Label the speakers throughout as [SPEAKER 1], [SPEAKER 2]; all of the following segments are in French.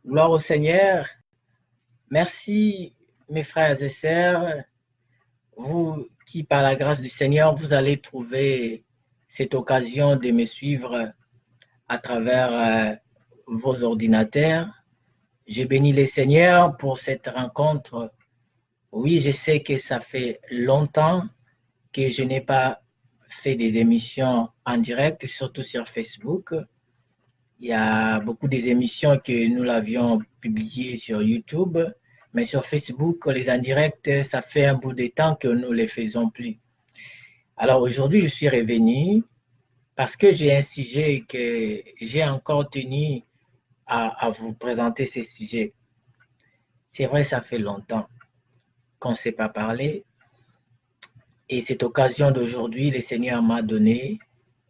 [SPEAKER 1] Gloire au Seigneur. Merci, mes frères et sœurs, vous qui, par la grâce du Seigneur, vous allez trouver cette occasion de me suivre à travers vos ordinateurs. Je bénis le Seigneur pour cette rencontre. Oui, je sais que ça fait longtemps que je n'ai pas fait des émissions en direct, surtout sur Facebook. Il y a beaucoup des émissions que nous l'avions publiées sur YouTube, mais sur Facebook, les indirects, ça fait un bout de temps que nous ne les faisons plus. Alors aujourd'hui, je suis revenu parce que j'ai un sujet que j'ai encore tenu à vous présenter ce sujet. C'est vrai, ça fait longtemps qu'on ne s'est pas parlé et cette occasion d'aujourd'hui, le Seigneur m'a donné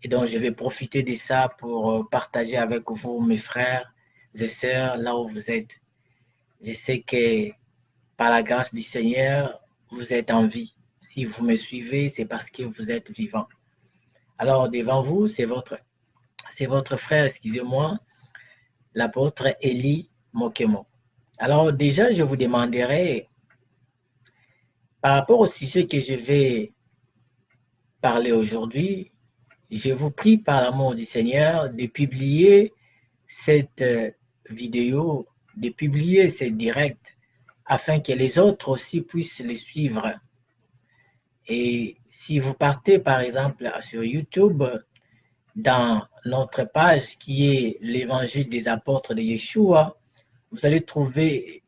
[SPEAKER 1] et donc je vais profiter de ça pour partager avec vous, mes frères et sœurs, là où vous êtes. Je sais que par la grâce du Seigneur, vous êtes en vie. Si vous me suivez, c'est parce que vous êtes vivant. Alors, devant vous, c'est votre frère, excusez-moi, l'apôtre Élie Mokemo. Alors, déjà, je vous demanderai, par rapport au sujet que je vais parler aujourd'hui, je vous prie par l'amour du Seigneur de publier cette vidéo, de publier ce direct afin que les autres aussi puissent les suivre. Et si vous partez par exemple sur YouTube, dans notre page qui est l'évangile des apôtres de Yeshua, vous allez trouver,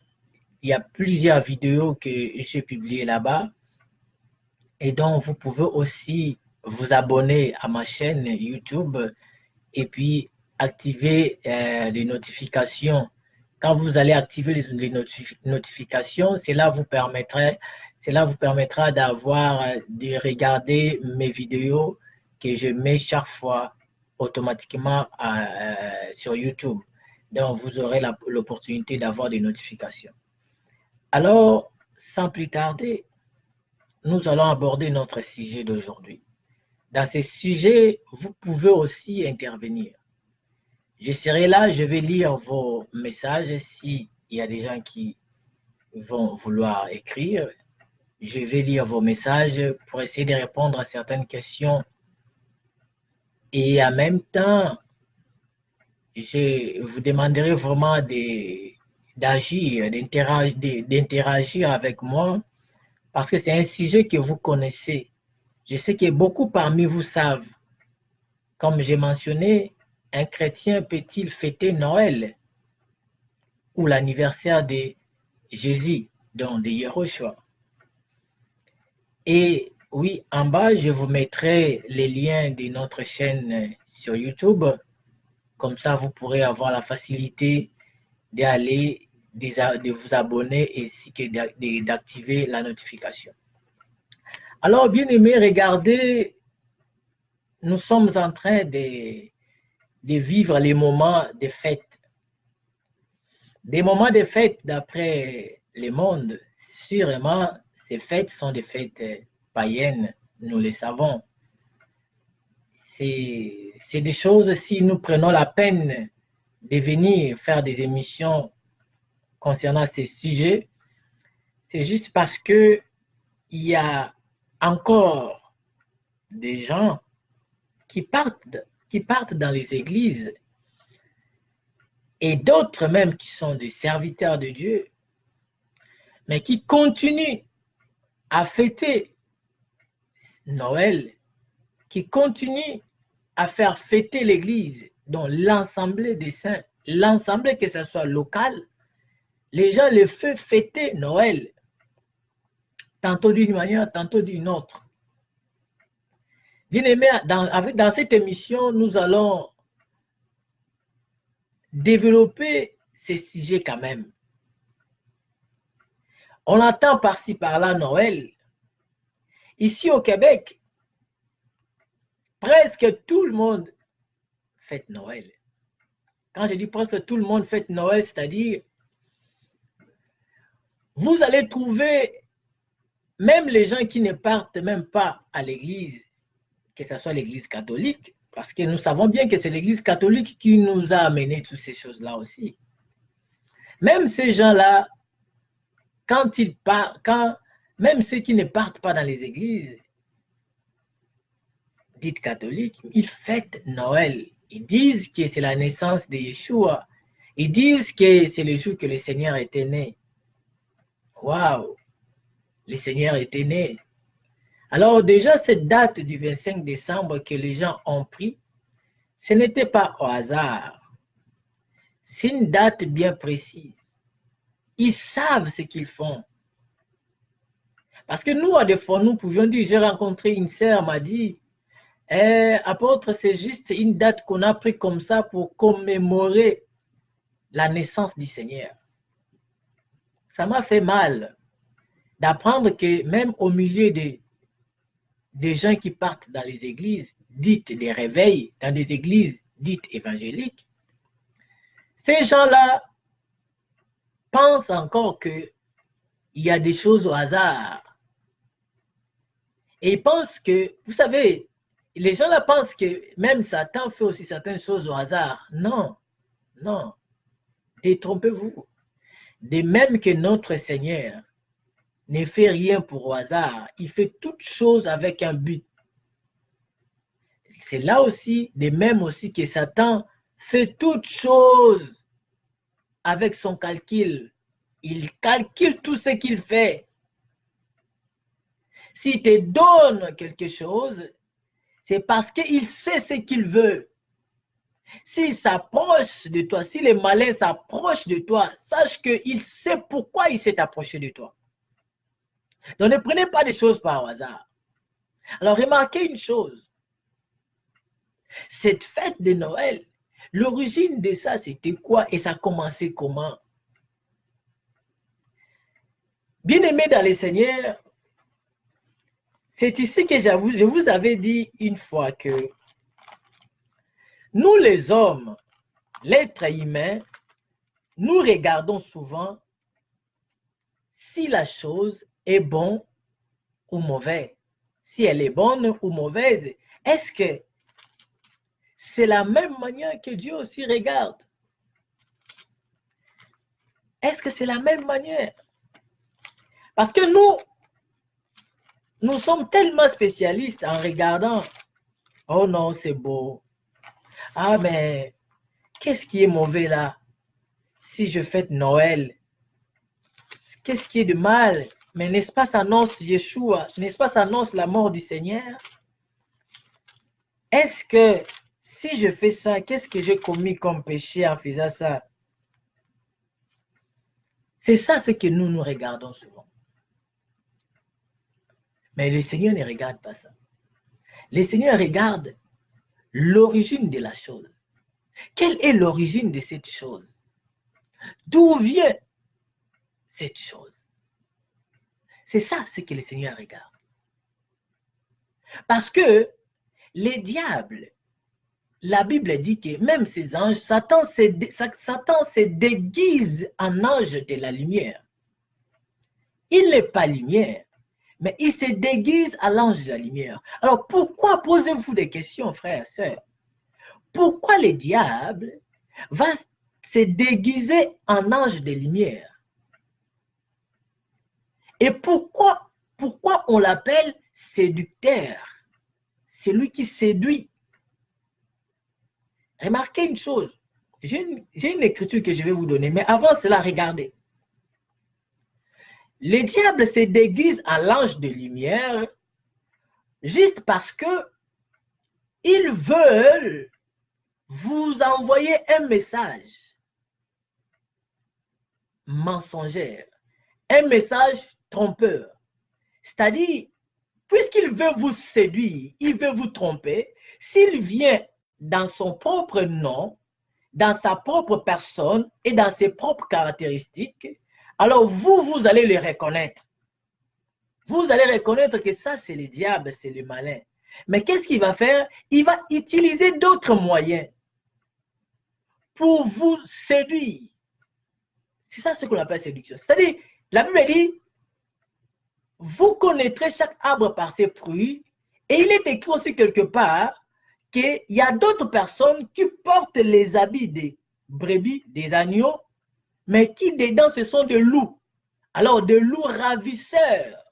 [SPEAKER 1] il y a plusieurs vidéos que j'ai publiées là-bas. Et donc, vous pouvez aussi vous abonner à ma chaîne YouTube et puis activer les notifications. Quand vous allez activer les notifications, cela vous permettra d'avoir, de regarder mes vidéos que je mets chaque fois automatiquement sur YouTube. Donc, vous aurez l'opportunité d'avoir des notifications. Alors, sans plus tarder, nous allons aborder notre sujet d'aujourd'hui. Dans ce sujet, vous pouvez aussi intervenir. Je serai là, je vais lire vos messages s'il y a des gens qui vont vouloir écrire. Je vais lire vos messages pour essayer de répondre à certaines questions. Et en même temps, je vous demanderai vraiment d'agir, d'interagir avec moi parce que c'est un sujet que vous connaissez. Je sais que beaucoup parmi vous savent. Comme j'ai mentionné, un chrétien peut-il fêter Noël ou l'anniversaire de Jésus, donc de Yahushua? Et oui, en bas, je vous mettrai les liens de notre chaîne sur YouTube. Comme ça, vous pourrez avoir la facilité d'aller, de vous abonner ainsi que d'activer la notification. Alors, bien aimé, regardez, nous sommes en train de vivre les moments de fête. Des moments de fête d'après le monde, sûrement, ces fêtes sont des fêtes païennes, nous le savons. C'est des choses, si nous prenons la peine de venir faire des émissions concernant ces sujets, c'est juste parce que il y a encore des gens qui partent dans les églises et d'autres même qui sont des serviteurs de Dieu, mais qui continuent à fêter Noël, qui continuent à faire fêter l'Église, donc l'ensemble des saints, l'ensemble que ce soit local, les gens les font fêter Noël, tantôt d'une manière, tantôt d'une autre. Bien aimé, dans cette émission, nous allons développer ces sujets quand même. On entend par-ci par-là Noël. Ici au Québec, presque tout le monde fête Noël. Quand je dis presque tout le monde fête Noël, c'est-à-dire vous allez trouver même les gens qui ne partent même pas à l'église, que ce soit l'église catholique, parce que nous savons bien que c'est l'église catholique qui nous a amené toutes ces choses-là aussi. Même ces gens-là, même ceux qui ne partent pas dans les églises dites catholiques, ils fêtent Noël. Ils disent que c'est la naissance de Yeshua. Ils disent que c'est le jour que le Seigneur était né. Waouh! Le Seigneur était né. Alors déjà, cette date du 25 décembre que les gens ont pris, ce n'était pas au hasard. C'est une date bien précise. Ils savent ce qu'ils font. Parce que nous, à des fois, nous pouvions dire, j'ai rencontré une sœur, m'a dit, apôtre, c'est juste une date qu'on a pris comme ça pour commémorer la naissance du Seigneur. Ça m'a fait mal d'apprendre que même au milieu des gens qui partent dans les églises dites des réveils, dans des églises dites évangéliques, ces gens-là pensent encore qu'il y a des choses au hasard. Et ils pensent que, vous savez, les gens là pensent que même Satan fait aussi certaines choses au hasard. Non, non. Détrompez-vous. De même que notre Seigneur ne fait rien pour au hasard, il fait toutes choses avec un but. C'est là aussi, de même aussi que Satan fait toutes choses avec son calcul. Il calcule tout ce qu'il fait. S'il te donne quelque chose, c'est parce qu'il sait ce qu'il veut. S'il s'approche de toi, si les malins s'approchent de toi, sache qu'il sait pourquoi il s'est approché de toi. Donc ne prenez pas des choses par hasard. Alors remarquez une chose. Cette fête de Noël, l'origine de ça, c'était quoi et ça a commencé comment? Bien-aimés dans le Seigneur, c'est ici que je vous avais dit une fois que nous les hommes, l'être humain, nous regardons souvent si la chose est bonne ou mauvaise. Si elle est bonne ou mauvaise, est-ce que c'est la même manière que Dieu aussi regarde? Est-ce que c'est la même manière? Parce que nous sommes tellement spécialistes en regardant, oh non, c'est beau. Ah, mais qu'est-ce qui est mauvais là? Si je fête Noël, qu'est-ce qui est de mal? Mais n'est-ce pas ça annonce Yeshua? N'est-ce pas ça annonce la mort du Seigneur? Est-ce que si je fais ça, qu'est-ce que j'ai commis comme péché en faisant ça? C'est ça ce que nous regardons souvent. Mais le Seigneur ne regarde pas ça. Le Seigneur regarde l'origine de la chose. Quelle est l'origine de cette chose? D'où vient cette chose? C'est ça ce que le Seigneur regarde. Parce que les diables, la Bible dit que même ces anges, Satan se déguise en ange de la lumière. Il n'est pas lumière, mais il se déguise à l'ange de la lumière. Alors pourquoi, posez-vous des questions, frères et sœurs? Pourquoi le diable va se déguiser en ange de lumière? Et pourquoi on l'appelle séducteur? C'est lui qui séduit. Remarquez une chose. J'ai une écriture que je vais vous donner, mais avant cela, regardez. Le diable se déguise en l'ange de lumière juste parce que ils veulent vous envoyer un message mensongère, un message trompeur. C'est-à-dire, puisqu'il veut vous séduire, il veut vous tromper, s'il vient dans son propre nom, dans sa propre personne et dans ses propres caractéristiques, alors vous allez le reconnaître. Vous allez reconnaître que ça, c'est le diable, c'est le malin. Mais qu'est-ce qu'il va faire? Il va utiliser d'autres moyens pour vous séduire. C'est ça ce qu'on appelle séduction. C'est-à-dire, la Bible dit, vous connaîtrez chaque arbre par ses fruits, et il est écrit aussi quelque part qu'il y a d'autres personnes qui portent les habits des brebis, des agneaux, mais qui dedans ce sont des loups. Alors, des loups ravisseurs.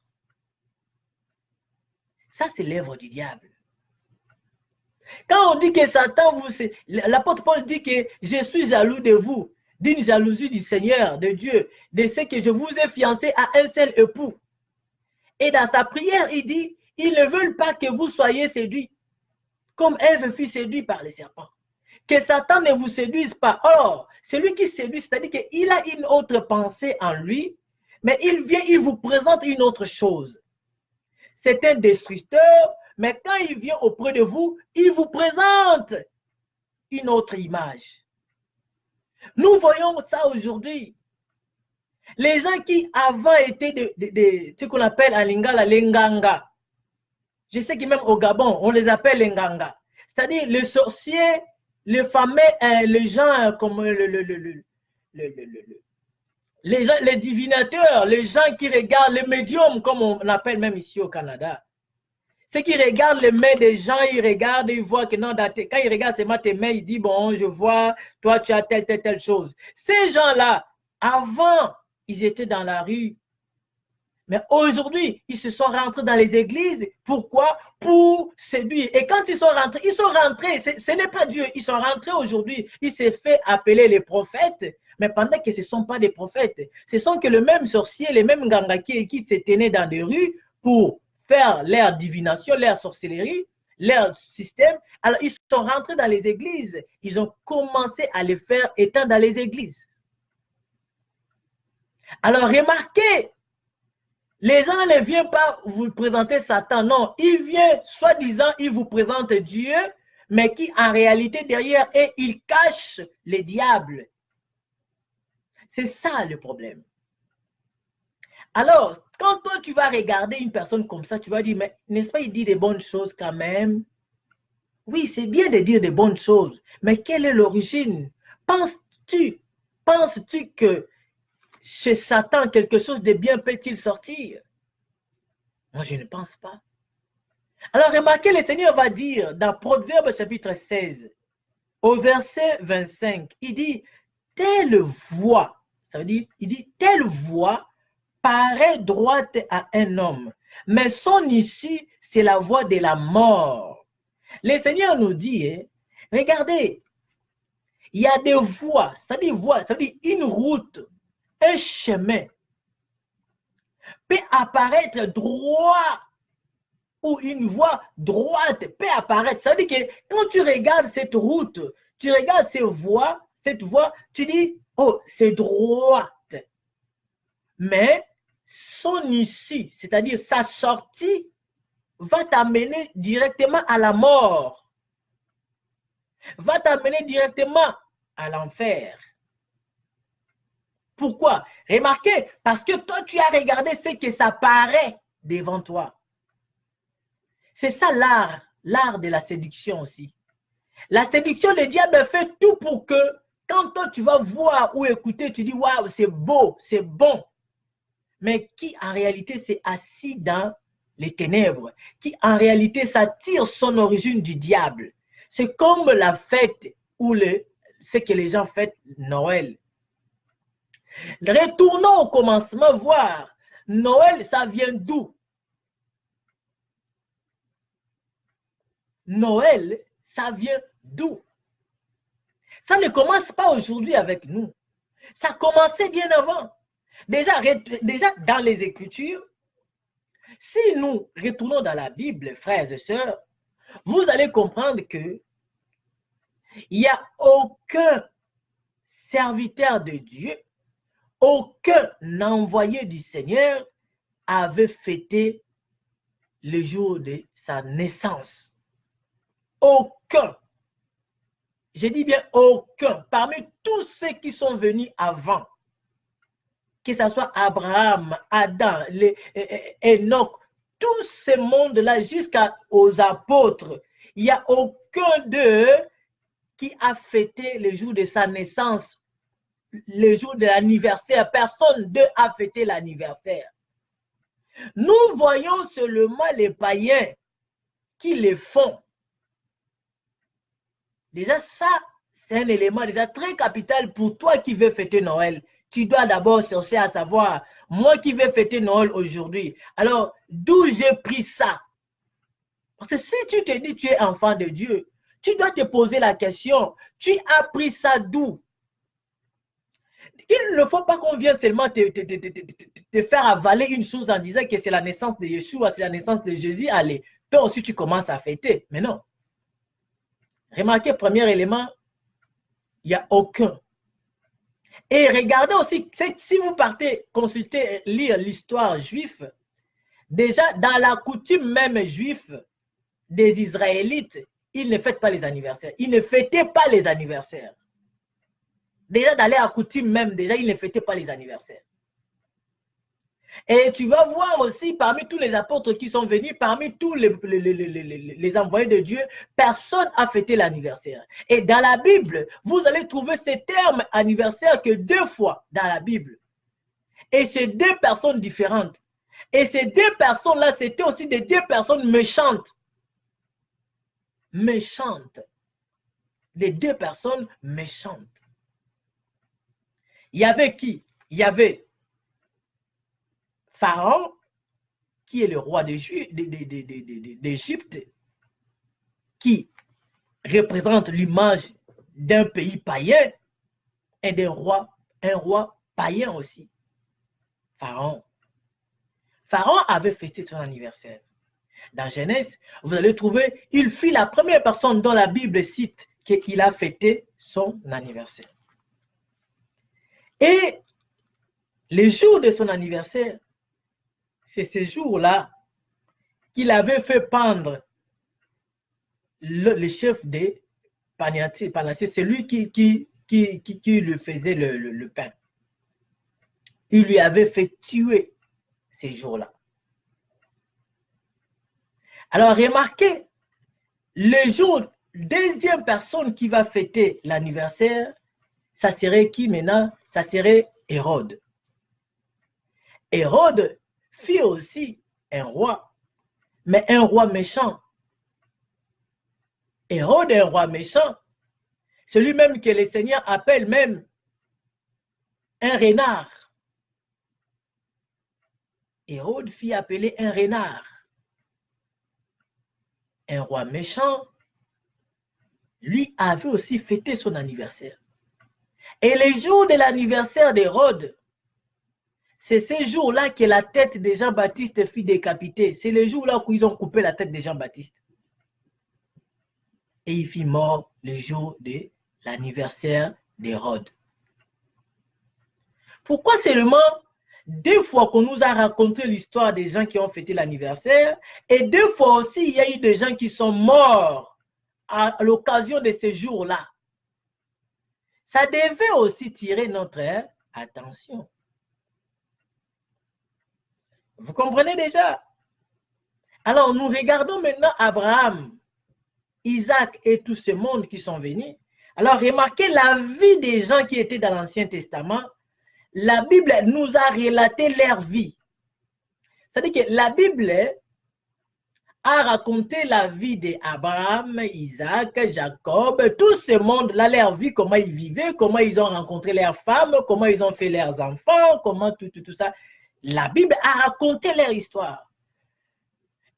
[SPEAKER 1] Ça, c'est l'œuvre du diable. Quand on dit que Satan, l'apôtre Paul dit que je suis jaloux de vous, d'une jalousie du Seigneur, de Dieu, de ce que je vous ai fiancé à un seul époux. Et dans sa prière, il dit, ils ne veulent pas que vous soyez séduits, comme Ève fut séduite par les serpents. Que Satan ne vous séduise pas. Or, celui qui séduit, c'est-à-dire qu'il a une autre pensée en lui, mais il vient, il vous présente une autre chose. C'est un destructeur, mais quand il vient auprès de vous, il vous présente une autre image. Nous voyons ça aujourd'hui. Les gens qui avant étaient ce qu'on appelle en lingala les nganga. Je sais que même au Gabon, on les appelle les nganga. C'est-à-dire les sorciers, les fameux, les gens comme les divinateurs, les gens qui regardent les médiums, comme on appelle même ici au Canada. Ceux qui regardent les mains des gens, ils regardent, ils voient que non, quand ils regardent seulement tes mains, ils disent, bon, je vois, toi, tu as telle chose. Ces gens-là, avant, ils étaient dans la rue. Mais aujourd'hui, ils se sont rentrés dans les églises. Pourquoi? Pour séduire. Et quand ils sont rentrés, ce n'est pas Dieu, ils sont rentrés aujourd'hui. Ils s'est fait appeler les prophètes, mais pendant que ce ne sont pas des prophètes. Ce sont que le même sorcier, les mêmes gangaki qui se tenaient dans des rues pour faire leur divination, leur sorcellerie, leur système. Alors, ils sont rentrés dans les églises. Ils ont commencé à les faire étant dans les églises. Alors, remarquez, les gens ne viennent pas vous présenter Satan, non. Ils viennent, soi-disant, ils vous présentent Dieu, mais qui en réalité derrière, et ils cachent les diables. C'est ça le problème. Alors, quand toi tu vas regarder une personne comme ça, tu vas dire, mais n'est-ce pas, il dit des bonnes choses quand même? Oui, c'est bien de dire des bonnes choses, mais quelle est l'origine? Penses-tu que chez Satan, quelque chose de bien peut-il sortir? Moi, je ne pense pas. Alors, remarquez, le Seigneur va dire dans Proverbe chapitre 16, au verset 25, il dit, telle voix, ça veut dire, il dit, telle voix paraît droite à un homme, mais son issue, c'est la voie de la mort. Le Seigneur nous dit, hein, regardez, il y a des voies, c'est-à-dire voies, ça veut dire une route, un chemin peut apparaître droit ou une voie droite peut apparaître. Ça veut dire que quand tu regardes cette route, tu regardes cette voie, tu dis, oh, c'est droite. Mais son issue, c'est-à-dire sa sortie, va t'amener directement à la mort, va t'amener directement à l'enfer. Pourquoi? Remarquez, parce que toi, tu as regardé ce que ça paraît devant toi. C'est ça l'art de la séduction aussi. La séduction, le diable fait tout pour que quand toi tu vas voir ou écouter, tu dis waouh, c'est beau, c'est bon. Mais qui en réalité s'est assis dans les ténèbres, qui en réalité ça tire son origine du diable. C'est comme la fête ou ce que les gens fêtent Noël. Retournons au commencement voir. Noël, ça vient d'où? Noël, ça vient d'où? Ça ne commence pas aujourd'hui avec nous. Ça commençait bien avant. Déjà dans les Écritures, si nous retournons dans la Bible, frères et sœurs, vous allez comprendre que il n'y a aucun serviteur de Dieu, aucun envoyé du Seigneur avait fêté le jour de sa naissance. Aucun. Je dis bien aucun. Parmi tous ceux qui sont venus avant, que ce soit Abraham, Adam, Enoch, tout ce monde-là jusqu'aux apôtres, il n'y a aucun d'eux qui a fêté le jour de sa naissance, le jour de l'anniversaire. Personne d'eux a fêté l'anniversaire. Nous voyons seulement les païens qui le font. Déjà ça, c'est un élément déjà très capital pour toi qui veux fêter Noël. tu dois d'abord chercher à savoir, moi qui vais fêter Noël aujourd'hui, alors d'où j'ai pris ça? Parce que si tu te dis tu es enfant de Dieu, tu dois te poser la question, tu as pris ça d'où? Il ne faut pas qu'on vienne seulement te faire avaler une chose en disant que c'est la naissance de Yeshua, c'est la naissance de Jésus. Allez, toi aussi tu commences à fêter. Mais non. Remarquez, premier élément, il n'y a aucun. Et regardez aussi, si vous partez consulter, lire l'histoire juive, déjà dans la coutume même juive des Israélites, ils ne fêtent pas les anniversaires. Ils ne fêtaient pas les anniversaires. Déjà dans la coutume même, déjà ils ne fêtaient pas les anniversaires. Et tu vas voir aussi, parmi tous les apôtres qui sont venus, parmi tous les envoyés de Dieu, personne n'a fêté l'anniversaire. Et dans la Bible, vous allez trouver ce terme anniversaire que 2 fois dans la Bible. Et c'est 2 personnes différentes. Et ces 2 personnes-là, c'était aussi des 2 personnes méchantes. Méchantes. Les 2 personnes méchantes. Il y avait qui? Il y avait Pharaon, qui est le roi d'Égypte, qui représente l'image d'un pays païen et d'un roi, un roi païen aussi. Pharaon. Pharaon avait fêté son anniversaire. Dans Genèse, vous allez trouver, il fut la première personne dont la Bible cite qu'il a fêté son anniversaire. Et les jours de son anniversaire, c'est ce jour-là qu'il avait fait pendre le chef des panassiers, c'est lui qui lui faisait le pain. Il lui avait fait tuer ces jours-là. Alors remarquez, le jour, deuxième personne qui va fêter l'anniversaire, ça serait qui maintenant? Ça serait Hérode. Hérode fut aussi un roi, mais un roi méchant. Hérode est un roi méchant, celui même que le Seigneur appelle même un renard. Hérode fut appelé un renard. Un roi méchant, lui avait aussi fêté son anniversaire. Et les jours de l'anniversaire d'Hérode, c'est ces jours-là que la tête de Jean-Baptiste fut décapitée. C'est les jours-là où ils ont coupé la tête de Jean-Baptiste. Et il fut mort le jour de l'anniversaire d'Hérode. Pourquoi seulement 2 fois qu'on nous a raconté l'histoire des gens qui ont fêté l'anniversaire et 2 fois aussi il y a eu des gens qui sont morts à l'occasion de ces jours-là? Ça devait aussi tirer notre attention. Vous comprenez déjà? Alors nous regardons maintenant Abraham, Isaac et tout ce monde qui sont venus. Alors remarquez la vie des gens qui étaient dans l'Ancien Testament. La Bible nous a relaté leur vie. C'est-à-dire que la Bible a raconté la vie d'Abraham, Isaac, Jacob, tout ce monde-là, leur vie, comment ils vivaient, comment ils ont rencontré leurs femmes, comment ils ont fait leurs enfants, comment tout ça. La Bible a raconté leur histoire.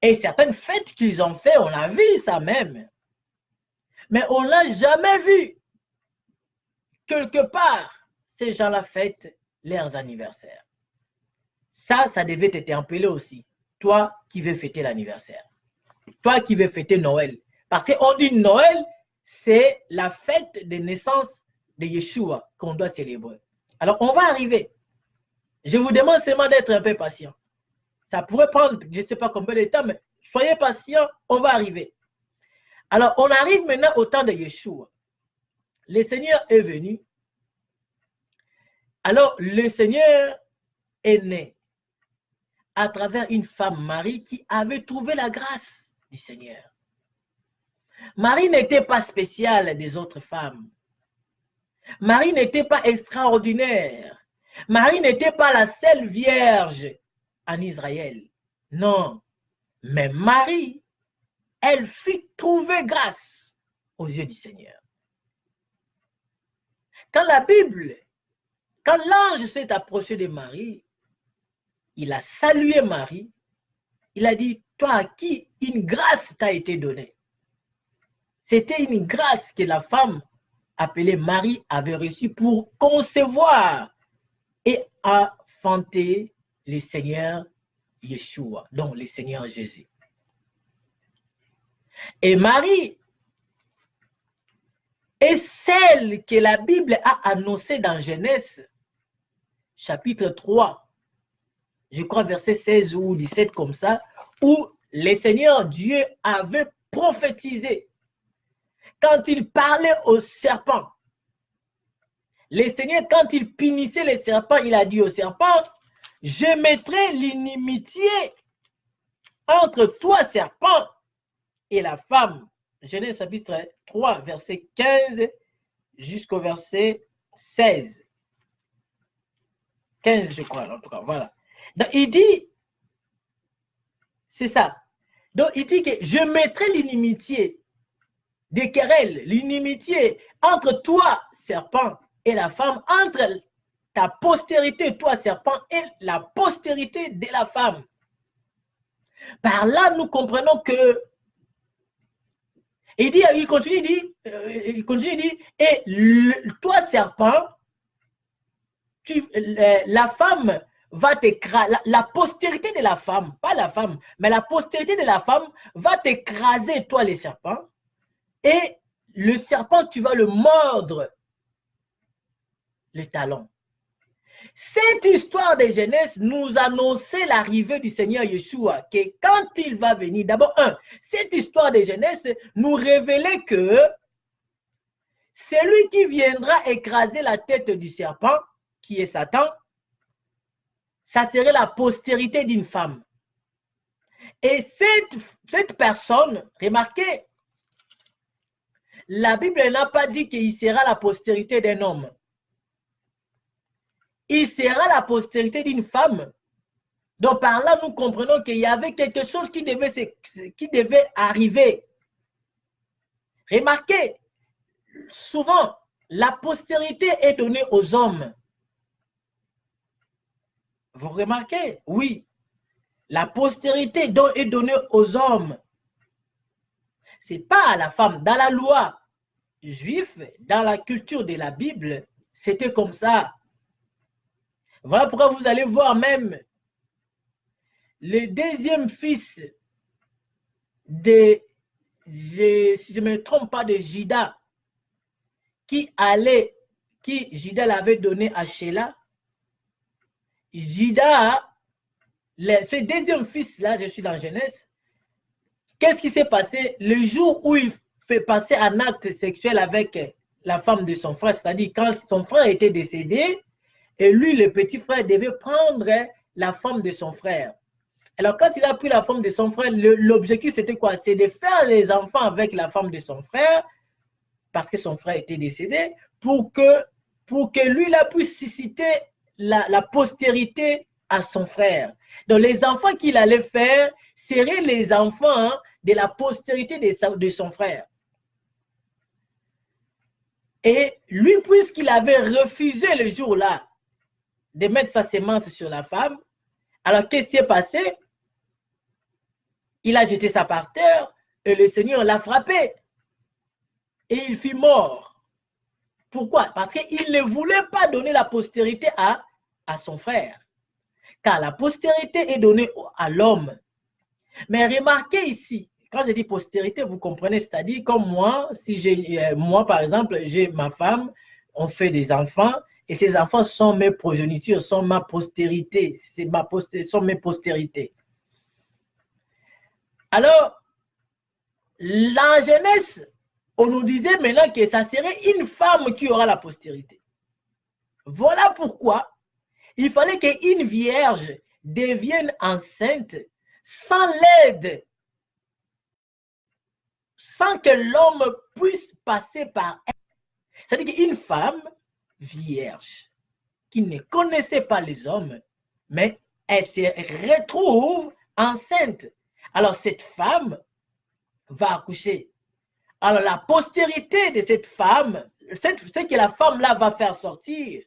[SPEAKER 1] Et certaines fêtes qu'ils ont fait, on a vu ça même. Mais on n'a jamais vu quelque part ces gens-là fêtent leurs anniversaires. Ça devait t'interpeller aussi. Toi qui veux fêter l'anniversaire. Toi qui veux fêter Noël. Parce qu'on dit Noël, c'est la fête de naissance de Yeshua qu'on doit célébrer. Alors, on va arriver. Je vous demande seulement d'être un peu patient. Ça pourrait prendre, je ne sais pas combien de temps, mais soyez patient, on va arriver. Alors, on arrive maintenant au temps de Yeshua. Le Seigneur est venu. Alors, le Seigneur est né à travers une femme, Marie, qui avait trouvé la grâce du Seigneur. Marie n'était pas spéciale des autres femmes. Marie n'était pas extraordinaire. Marie n'était pas la seule vierge en Israël. Non. Mais Marie, elle fit trouver grâce aux yeux du Seigneur. Quand la Bible Quand l'ange s'est approché de Marie, il a salué Marie. Il a dit, toi à qui une grâce t'a été donnée. C'était une grâce que la femme appelée Marie avait reçue pour concevoir et enfanter le Seigneur Yeshua, donc le Seigneur Jésus. Et Marie est celle que la Bible a annoncée dans Genèse, chapitre 3, je crois verset 16 ou 17 comme ça, où le Seigneur Dieu avait prophétisé quand il parlait au serpent. Le Seigneur, quand il punissait les serpents, il a dit au serpent, je mettrai l'inimitié entre toi, serpent, et la femme. Genèse chapitre 3, verset 15 jusqu'au verset 16. 15, je crois, en tout cas, voilà. Donc, il dit, c'est ça. Donc, il dit que je mettrai l'inimitié des querelles, l'inimitié entre toi, serpent, et la femme, entre ta postérité, toi, serpent, et la postérité de la femme. Par là, nous comprenons que il continue, il dit, et toi, serpent, la femme va t'écraser, la postérité de la femme, pas la femme, mais la postérité de la femme va t'écraser, toi, les serpents, et le serpent, tu vas le mordre les talons. Cette histoire de Genèse nous annonçait l'arrivée du Seigneur Yeshua, que quand il va venir, d'abord, cette histoire de Genèse nous révélait que celui qui viendra écraser la tête du serpent, qui est Satan, ça serait la postérité d'une femme. Et cette personne, remarquez, la Bible n'a pas dit qu'il sera la postérité d'un homme. Il sera la postérité d'une femme. Donc par là, nous comprenons qu'il y avait quelque chose qui devait arriver. Remarquez, souvent, la postérité est donnée aux hommes. Vous remarquez? Oui. La postérité est donnée aux hommes. Ce n'est pas à la femme. Dans la loi juive, dans la culture de la Bible, c'était comme ça. Voilà pourquoi vous allez voir même le deuxième fils de, si je ne me trompe pas, de Juda, Juda l'avait donné à Sheila. Juda, ce deuxième fils-là, je suis dans Genèse, qu'est-ce qui s'est passé le jour où il fait passer un acte sexuel avec la femme de son frère, c'est-à-dire quand son frère était décédé, et lui, le petit frère, devait prendre la femme de son frère. Alors, quand il a pris la femme de son frère, l'objectif, c'était quoi? C'est de faire les enfants avec la femme de son frère, parce que son frère était décédé, pour que lui, là, puisse susciter la postérité à son frère. Donc, les enfants qu'il allait faire seraient les enfants de la postérité de son frère. Et lui, puisqu'il avait refusé le jour-là de mettre sa sémence sur la femme, alors qu'est-ce qui s'est passé? Il a jeté ça par terre et le Seigneur l'a frappé. Et il fut mort. Pourquoi? Parce qu'il ne voulait pas donner la postérité à son frère. Car la postérité est donnée à l'homme. Mais remarquez ici, quand je dis postérité, vous comprenez, c'est-à-dire comme moi, si moi par exemple, j'ai ma femme, on fait des enfants, et ces enfants sont mes progénitures, sont ma postérité, sont mes postérités. Alors, la Genèse, on nous disait maintenant que ça serait une femme qui aura la postérité. Voilà pourquoi il fallait qu'une vierge devienne enceinte sans l'aide, sans que l'homme puisse passer par elle. C'est-à-dire qu'une femme vierge qui ne connaissait pas les hommes, mais elle se retrouve enceinte. Alors cette femme va accoucher. Alors la postérité de cette femme, ce que la femme là va faire sortir,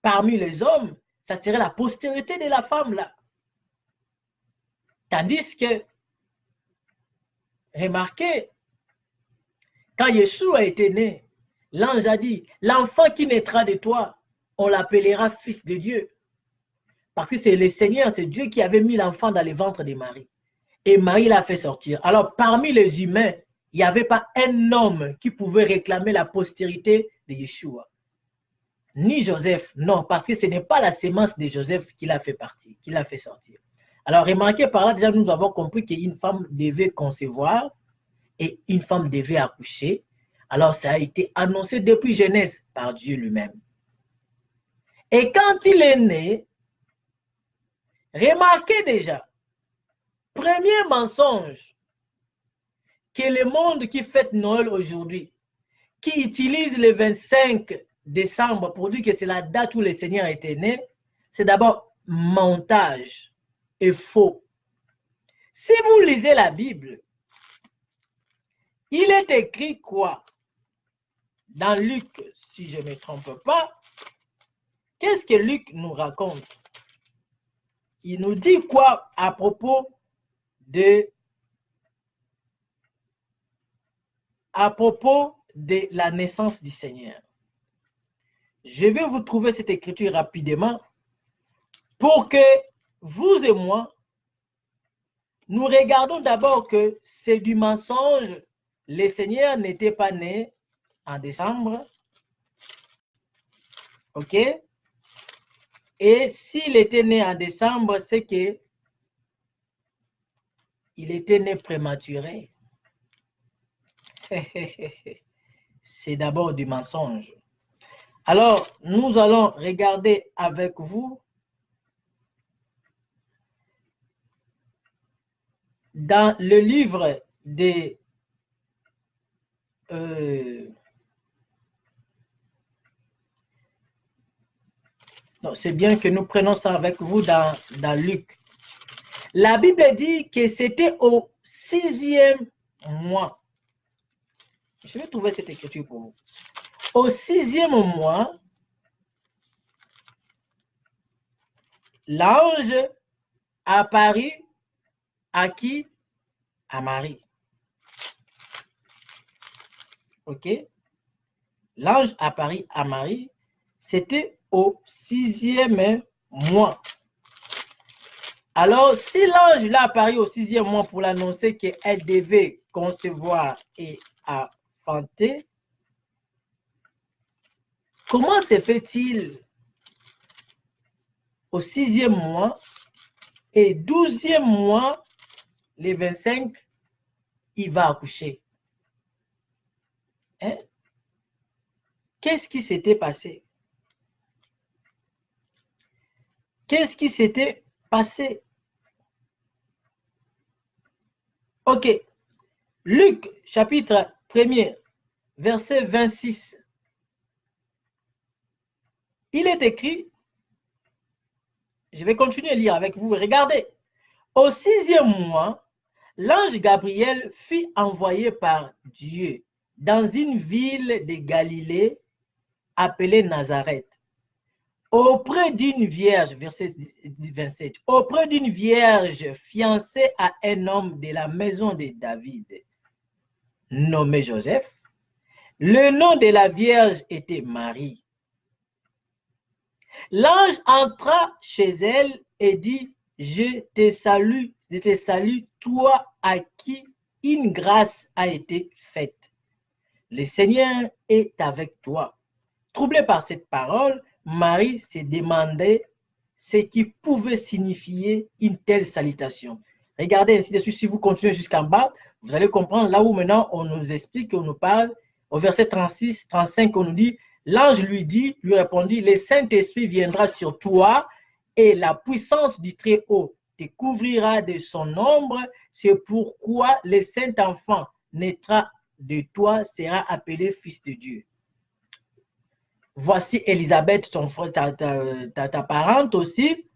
[SPEAKER 1] parmi les hommes, ça serait la postérité de la femme là. Tandis que, remarquez, quand Yeshua était né, l'ange a dit, l'enfant qui naîtra de toi, on l'appellera fils de Dieu. Parce que c'est le Seigneur, c'est Dieu qui avait mis l'enfant dans le ventre de Marie. Et Marie l'a fait sortir. Alors, parmi les humains, il n'y avait pas un homme qui pouvait réclamer la postérité de Yeshua. Ni Joseph, non, parce que ce n'est pas la sémence de Joseph qui l'a fait partir, qui l'a fait sortir. Alors, remarquez par là, déjà, nous avons compris qu'une femme devait concevoir et une femme devait accoucher. Alors, ça a été annoncé depuis Genèse par Dieu lui-même. Et quand il est né, remarquez déjà, premier mensonge que le monde qui fête Noël aujourd'hui, qui utilise le 25 décembre pour dire que c'est la date où le Seigneur était né, c'est d'abord montage et faux. Si vous lisez la Bible, il est écrit quoi? Dans Luc, si je ne me trompe pas, qu'est-ce que Luc nous raconte? Il nous dit quoi à propos de la naissance du Seigneur? Je vais vous trouver cette écriture rapidement pour que vous et moi, nous regardons d'abord que c'est du mensonge. Le Seigneur n'était pas né en décembre. OK? Et s'il était né en décembre, c'est que il était né prématuré. C'est d'abord du mensonge. Alors, nous allons regarder avec vous dans le livre des non, c'est bien que nous prenons ça avec vous dans Luc. La Bible dit que c'était au 6e mois. Je vais trouver cette écriture pour vous. Au 6e mois, l'ange apparut à qui? À Marie. OK? L'ange apparut à Marie. C'était au 6e mois. Alors, si l'ange l'a apparu au 6e mois pour l'annoncer qu'elle devait concevoir et enfanter, comment se fait-il au 6e mois et 12e mois, les 25, il va accoucher? Hein? Qu'est-ce qui s'était passé? Qu'est-ce qui s'était passé? OK. Luc, chapitre 1er, verset 26. Il est écrit, je vais continuer à lire avec vous, regardez. Au 6e mois, l'ange Gabriel fut envoyé par Dieu dans une ville de Galilée appelée Nazareth, auprès d'une vierge, verset 27, auprès d'une vierge fiancée à un homme de la maison de David, nommé Joseph. Le nom de la vierge était Marie. L'ange entra chez elle et dit, je te salue, toi à qui une grâce a été faite. Le Seigneur est avec toi. Troublée par cette parole, Marie se demandait ce qui pouvait signifier une telle salutation. Regardez ainsi de suite, si vous continuez jusqu'en bas, vous allez comprendre là où maintenant on nous explique, on nous parle. Au verset 36, 35, on nous dit, l'ange lui répondit, le Saint-Esprit viendra sur toi et la puissance du Très-Haut te couvrira de son ombre. C'est pourquoi le Saint-Enfant naîtra de toi, sera appelé Fils de Dieu. Voici Élisabeth, ton frère, ta parente aussi,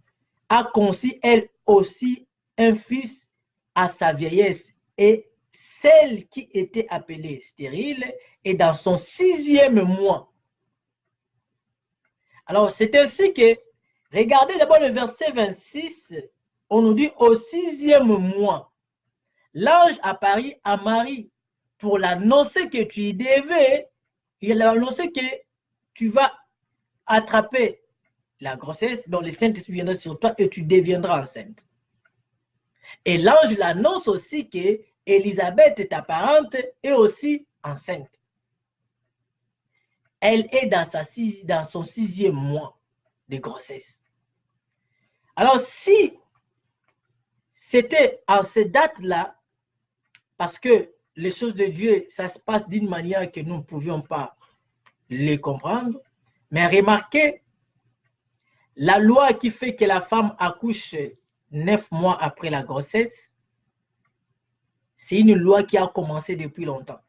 [SPEAKER 1] a conçu elle aussi un fils à sa vieillesse, et celle qui était appelée stérile est dans son 6e mois. Alors, c'est ainsi que, regardez d'abord le verset 26, on nous dit au 6e mois, l'ange apparut à Marie pour l'annoncer que tu y devais, il a annoncé que tu vas attraper la grossesse dont le Saint-Esprit viendra sur toi et tu deviendras enceinte. Et l'ange l'annonce aussi que Élisabeth, ta parente, est aussi enceinte. Elle est dans son 6e mois de grossesse. Alors, si c'était en cette date-là, parce que les choses de Dieu, ça se passe d'une manière que nous ne pouvions pas les comprendre, mais remarquez, la loi qui fait que la femme accouche 9 mois après la grossesse, c'est une loi qui a commencé depuis longtemps.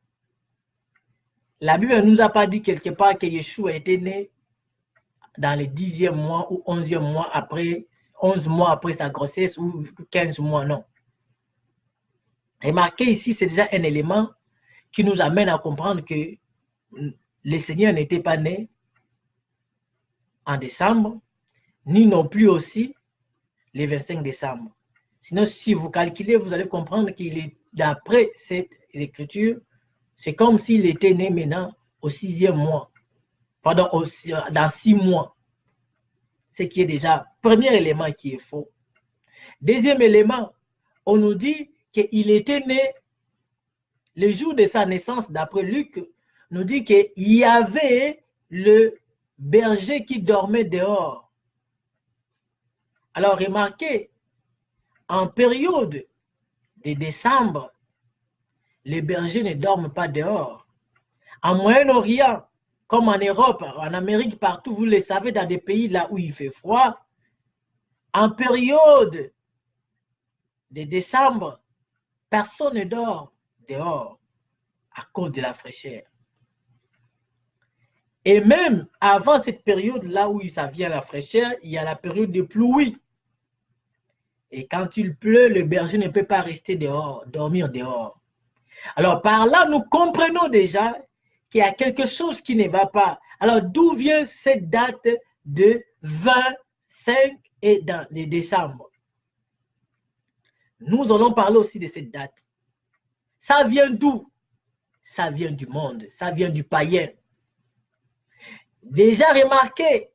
[SPEAKER 1] La Bible ne nous a pas dit quelque part que Yeshua était né dans le 10e mois ou 11e mois après, 11 mois après sa grossesse ou 15 mois, non. Remarquez ici, c'est déjà un élément qui nous amène à comprendre que le Seigneur n'était pas né en décembre, ni non plus aussi le 25 décembre. Sinon, si vous calculez, vous allez comprendre qu'il est, d'après cette écriture, c'est comme s'il était né maintenant au 6e mois, pardon, dans 6 mois. Ce qui est déjà premier élément qui est faux. Deuxième élément, on nous dit qu'il était né le jour de sa naissance, d'après Luc, nous dit qu'il y avait le berger qui dormait dehors. Alors remarquez, en période de décembre, les bergers ne dorment pas dehors. En Moyen-Orient, comme en Europe, en Amérique, partout, vous le savez, dans des pays là où il fait froid, en période de décembre, personne ne dort dehors à cause de la fraîcheur. Et même avant cette période-là où ça vient la fraîcheur, il y a la période de pluie. Et quand il pleut, le berger ne peut pas rester dehors, dormir dehors. Alors par là, nous comprenons déjà qu'il y a quelque chose qui ne va pas. Alors d'où vient cette date de 25 et de décembre? Nous allons parler aussi de cette date. Ça vient d'où? Ça vient du monde, ça vient du païen. Déjà remarqué,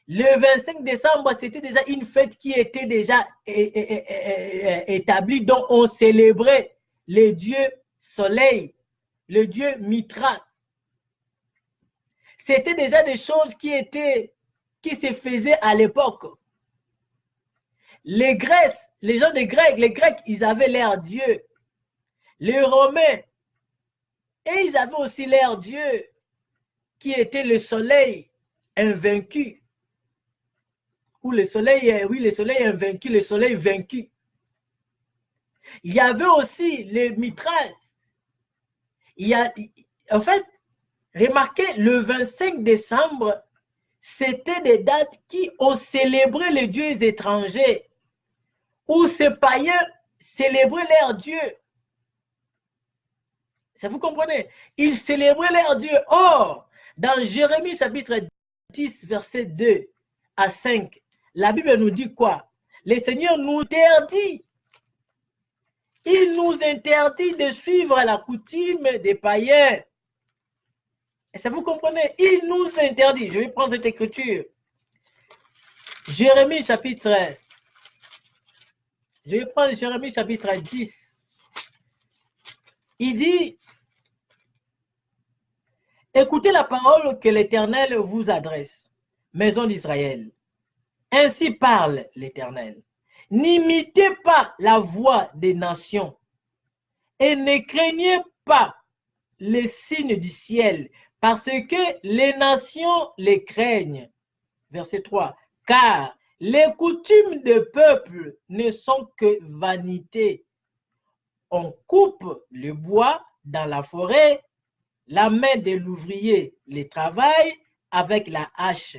[SPEAKER 1] le 25 décembre, c'était déjà une fête qui était déjà établie, dont on célébrait le dieu soleil, le dieu Mithras. C'était déjà des choses qui se faisaient à l'époque. Les Grecs, les gens des Grecs, les Grecs, ils avaient leur dieu. Les Romains, et ils avaient aussi leur dieu, qui était le soleil invaincu. Ou le soleil, oui, le soleil invaincu, le soleil vaincu. Il y avait aussi les Mithras. En fait, remarquez, le 25 décembre, c'était des dates qui ont célébré les dieux étrangers, où ces païens célébraient leurs dieux. Ça vous comprenez? Ils célébraient leurs dieux. Or, dans Jérémie chapitre 10, verset 2 à 5, la Bible nous dit quoi? Le Seigneur nous interdit. Il nous interdit de suivre la coutume des païens. Et ça vous comprenez? Il nous interdit. Je vais prendre cette écriture. Jérémie chapitre. Je vais prendre Jérémie chapitre 10. Il dit, écoutez la parole que l'Éternel vous adresse, maison d'Israël. Ainsi parle l'Éternel. N'imitez pas la voix des nations et ne craignez pas les signes du ciel, parce que les nations les craignent. Verset 3. Car les coutumes de peuple ne sont que vanité. On coupe le bois dans la forêt, la main de l'ouvrier les travaille avec la hache.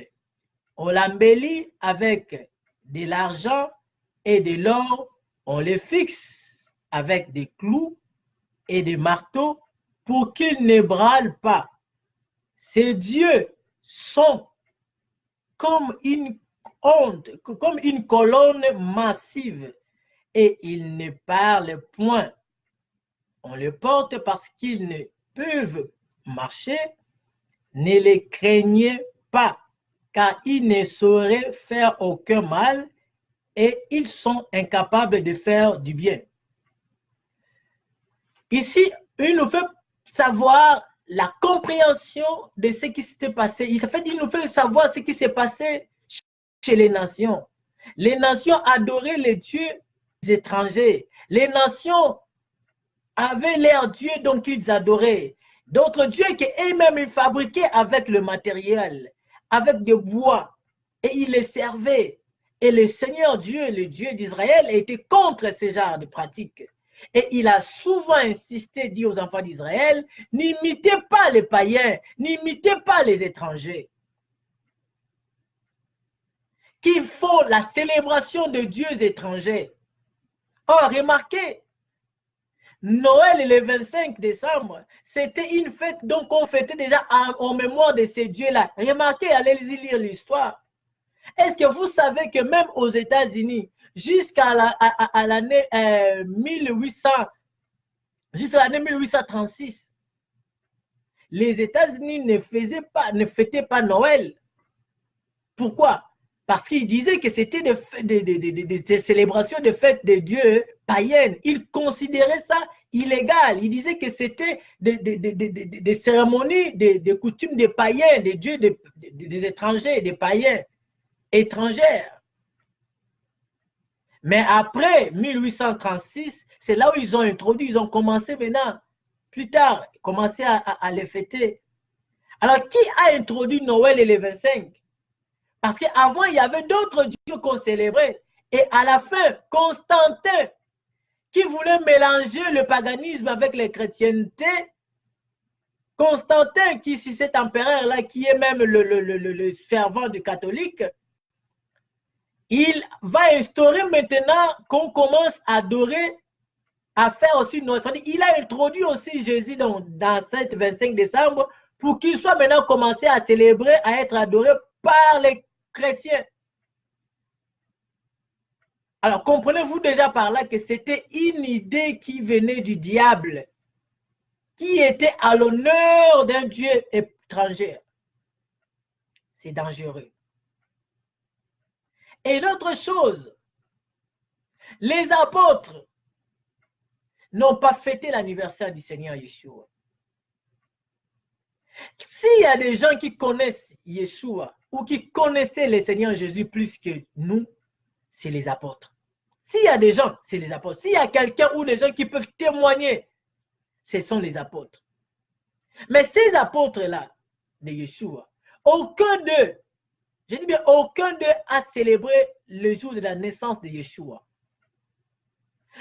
[SPEAKER 1] On l'embellit avec de l'argent et de l'or, on les fixe avec des clous et des marteaux pour qu'ils ne brûlent pas. Ces dieux sont comme une honte, comme une colonne massive, et ils ne parlent point. On le porte parce qu'ils ne peuvent marcher. Ne les craignez pas, car ils ne sauraient faire aucun mal et ils sont incapables de faire du bien. Ici, il nous fait savoir la compréhension de ce qui s'était passé. Il nous fait savoir ce qui s'est passé chez les nations. Les nations adoraient les dieux étrangers. Les nations avaient leurs dieux donc ils adoraient. D'autres dieux qu'eux-mêmes ils fabriquaient avec le matériel, avec des bois, et ils les servaient. Et le Seigneur Dieu, le Dieu d'Israël, était contre ce genre de pratiques. Et il a souvent insisté, dit aux enfants d'Israël, n'imitez pas les païens, n'imitez pas les étrangers, qui font la célébration de dieux étrangers. Or, remarquez, Noël le 25 décembre, c'était une fête, donc on fêtait déjà en mémoire de ces dieux-là. Remarquez, allez-y lire l'histoire. Est-ce que vous savez que même aux États-Unis, jusqu'à l'année 1800, jusqu'à l'année 1836, les États-Unis ne fêtaient pas Noël. Pourquoi? Parce qu'ils disaient que c'était des célébrations de fêtes de dieux païennes. Ils considéraient ça illégal. Ils disaient que c'était des cérémonies, des coutumes des païens, des dieux des étrangers, des païens étrangères. Mais après 1836, c'est là où ils ont introduit, ils ont commencé maintenant, plus tard, commencé à les fêter. Alors, qui a introduit Noël et les 25? Parce qu'avant, il y avait d'autres dieux qu'on célébrait. Et à la fin, Constantin, qui voulait mélanger le paganisme avec la chrétienté, Constantin, qui c'est cet empereur-là, qui est même le fervent du catholique, il va instaurer maintenant qu'on commence à adorer, à faire aussi Noël. Il a introduit aussi Jésus dans cette 25 décembre pour qu'il soit maintenant commencé à célébrer, à être adoré par les chrétiens. Alors, comprenez-vous déjà par là que c'était une idée qui venait du diable, qui était à l'honneur d'un Dieu étranger. C'est dangereux. Et l'autre chose, les apôtres n'ont pas fêté l'anniversaire du Seigneur Yeshua. S'il y a des gens qui connaissent Yeshua ou qui connaissaient le Seigneur Jésus plus que nous, c'est les apôtres. S'il y a des gens, c'est les apôtres. S'il y a quelqu'un ou des gens qui peuvent témoigner, ce sont les apôtres. Mais ces apôtres-là, de Yeshua, aucun d'eux, je dis bien aucun d'eux a célébré le jour de la naissance de Yeshua.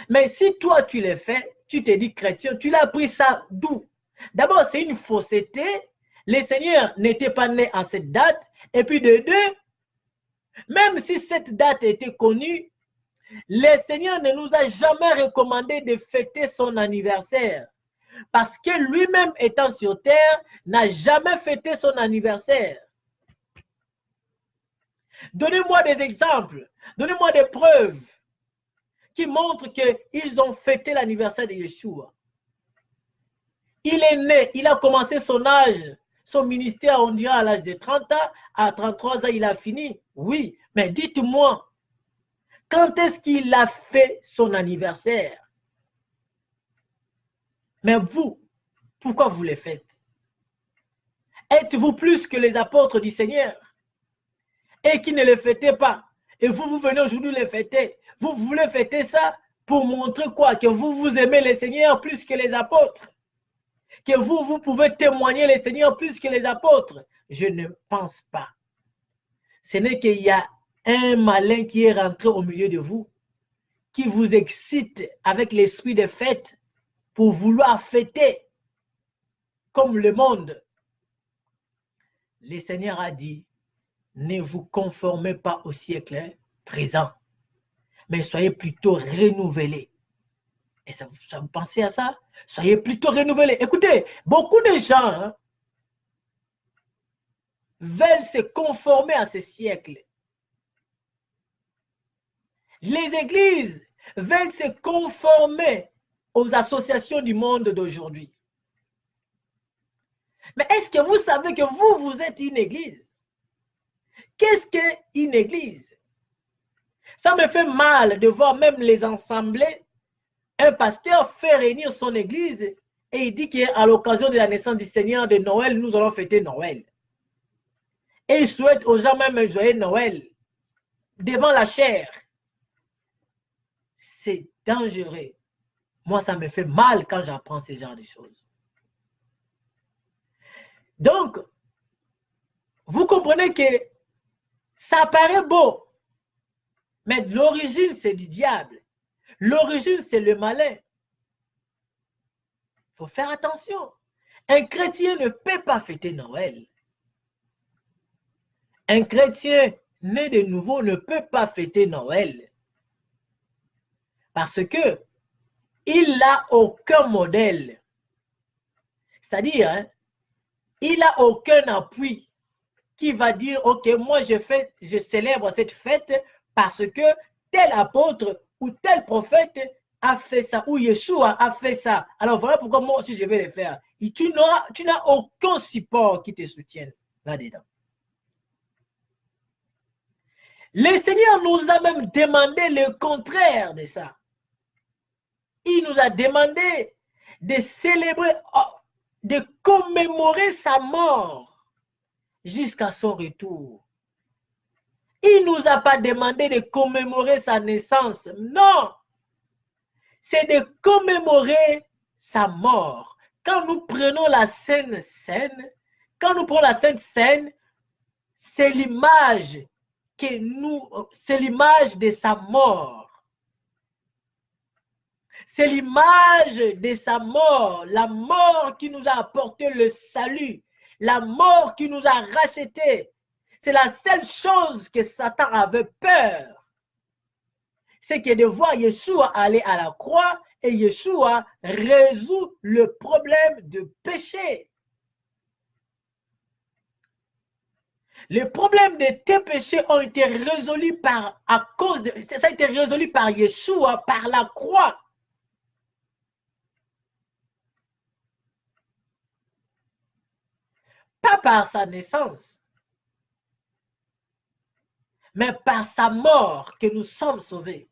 [SPEAKER 1] Mais si toi tu l'as fait, tu te dis chrétien, tu l'as pris ça d'où? D'abord, c'est une fausseté. Le Seigneur n'était pas né en cette date. Et puis de deux, même si cette date était connue, le Seigneur ne nous a jamais recommandé de fêter son anniversaire. Parce que lui-même étant sur terre, n'a jamais fêté son anniversaire. Donnez-moi des exemples, donnez-moi des preuves qui montrent qu'ils ont fêté l'anniversaire de Yeshua. Il est né, il a commencé son âge, son ministère, on dirait à l'âge de 30 ans, à 33 ans, il a fini. Oui, mais dites-moi, quand est-ce qu'il a fait son anniversaire? Mais vous, pourquoi vous le faites? Êtes-vous plus que les apôtres du Seigneur et qui ne le fêtaient pas? Et vous, vous venez aujourd'hui le fêter. Vous voulez fêter ça pour montrer quoi? Que vous aimez le Seigneur plus que les apôtres? Que vous pouvez témoigner le Seigneur plus que les apôtres? Je ne pense pas. Ce n'est qu'il y a un malin qui est rentré au milieu de vous, qui vous excite avec l'esprit de fête pour vouloir fêter comme le monde. Le Seigneur a dit, ne vous conformez pas au siècle présent, mais soyez plutôt renouvelés. Et ça vous pensez à ça? Soyez plutôt renouvelés. Écoutez, beaucoup de gens veulent se conformer à ce siècle. Les églises veulent se conformer aux associations du monde d'aujourd'hui. Mais est-ce que vous savez que vous êtes une église? Qu'est-ce qu'une église? Ça me fait mal de voir même les assemblées. Un pasteur fait réunir son église et il dit qu'à l'occasion de la naissance du Seigneur de Noël, nous allons fêter Noël. Et il souhaite aux gens même un joyeux Noël devant la chair. C'est dangereux. Moi, ça me fait mal quand j'apprends ce genre de choses. Donc, vous comprenez que ça paraît beau, mais l'origine, c'est du diable. L'origine, c'est le malin. Il faut faire attention. Un chrétien ne peut pas fêter Noël. Un chrétien né de nouveau ne peut pas fêter Noël. Parce que il n'a aucun modèle. C'est-à-dire, hein, il n'a aucun appui qui va dire, ok, moi je célèbre cette fête parce que tel apôtre ou tel prophète a fait ça, ou Yeshua a fait ça. Alors voilà pourquoi moi aussi je vais le faire. Et tu n'as aucun support qui te soutienne là-dedans. Le Seigneur nous a même demandé le contraire de ça. Il nous a demandé de célébrer, de commémorer sa mort jusqu'à son retour. Il ne nous a pas demandé de commémorer sa naissance. Non. C'est de commémorer sa mort. Quand nous prenons la Sainte Seine, c'est l'image c'est l'image de sa mort. C'est l'image de sa mort, la mort qui nous a apporté le salut, la mort qui nous a rachetés. C'est la seule chose que Satan avait peur. C'est que de voir Yeshua aller à la croix et Yeshua résout le problème de péché. Les problèmes de tes péchés ont été résolus ça a été résolu par Yeshua, par la croix. Pas par sa naissance, mais par sa mort que nous sommes sauvés.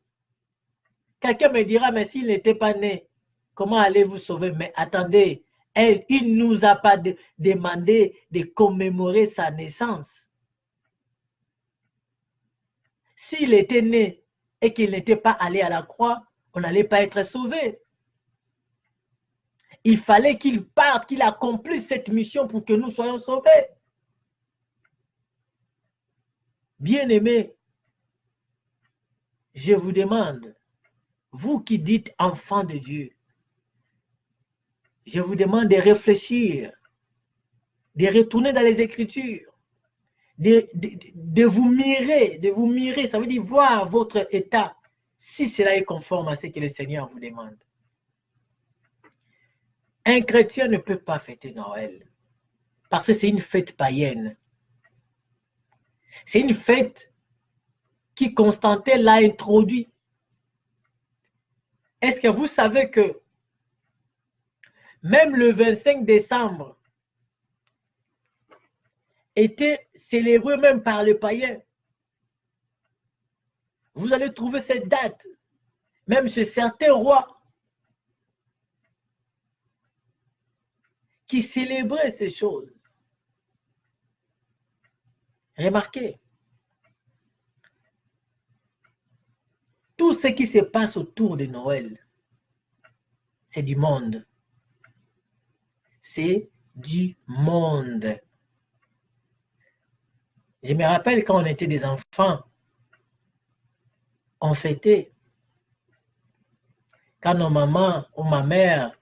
[SPEAKER 1] Quelqu'un me dira, mais s'il n'était pas né, comment allez-vous sauver? Mais attendez, il ne nous a pas demandé de commémorer sa naissance. S'il était né et qu'il n'était pas allé à la croix, on n'allait pas être sauvé. Il fallait qu'il parte, qu'il accomplisse cette mission pour que nous soyons sauvés. Bien-aimés, je vous demande, vous qui dites enfants de Dieu, je vous demande de réfléchir, de retourner dans les Écritures, de vous mirer, ça veut dire voir votre état, si cela est conforme à ce que le Seigneur vous demande. Un chrétien ne peut pas fêter Noël, parce que c'est une fête païenne. C'est une fête qui Constantin l'a introduit. Est-ce que vous savez que même le 25 décembre était célébré même par les païens? Vous allez trouver cette date, même chez certains rois qui célébraient ces choses. Remarquez, tout ce qui se passe autour de Noël, c'est du monde. C'est du monde. Je me rappelle quand on était des enfants, on fêtait. Quand nos mamans ou ma mère